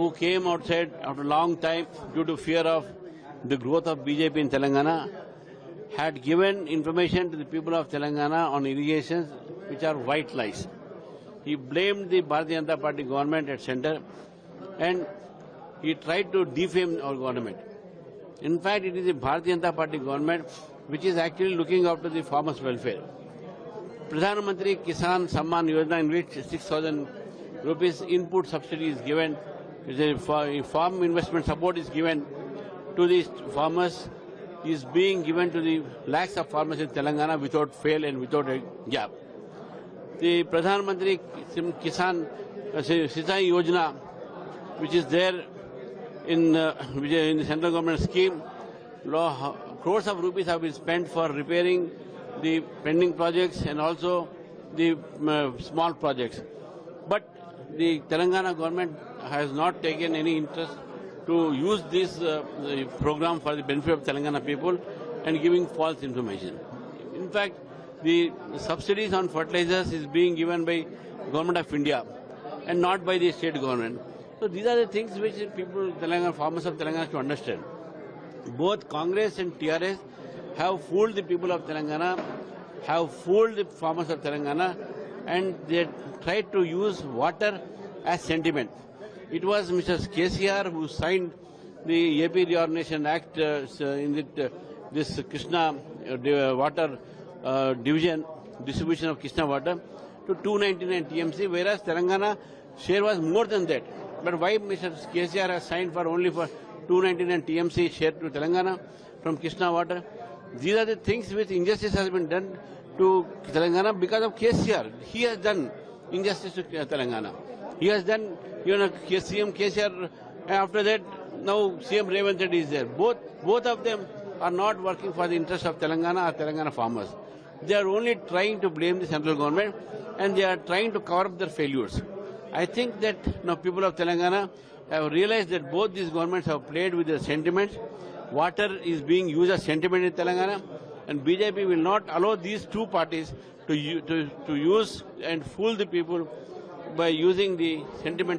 who came outside after a long time due to fear of the growth of BJP in Telangana, had given information to the people of Telangana on irrigations which are white lies. He blamed the Bharatiya Janata Party government at center and he tried to defame our government. In fact, it is the Bharatiya Janata Party government which is actually looking after the farmers' welfare. Pradhan Mantri Kisan Samman Yojana, in which 6,000 rupees input subsidy is given, farm investment support is given to these farmers, is being given to the lakhs of farmers in Telangana without fail and without a gap. The Pradhan Mantri Kisan Sinchay Yojana, which is there in the central government scheme, crores of rupees have been spent for repairing the pending projects and also the small projects. But the Telangana government has not taken any interest to use this program for the benefit of Telangana people and giving false information. In fact, the subsidies on fertilizers is being given by Government of India and not by the state government. So these are the things which people, Telangana, farmers of Telangana have to understand. Both Congress and TRS have fooled the people of Telangana, have fooled the farmers of Telangana, and they tried to use water as sentiment. It was Mr. KCR who signed the AP Reorganization Act in this Krishna water distribution of Krishna water to 299 TMC, whereas Telangana share was more than that. But why Mr. KCR has signed for only for 299 TMC share to Telangana from Krishna water? These are the things which injustice has been done to Telangana because of KCR. He has done injustice to Telangana. He has done, CM KCR, after that, now CM Revanth Reddy is there. Both of them are not working for the interest of Telangana or Telangana farmers. They are only trying to blame the central government and they are trying to cover up their failures. I think that now people of Telangana have realized that both these governments have played with their sentiments. Water is being used as sentiment in Telangana, and BJP will not allow these two parties to use and fool the people by using the sentiment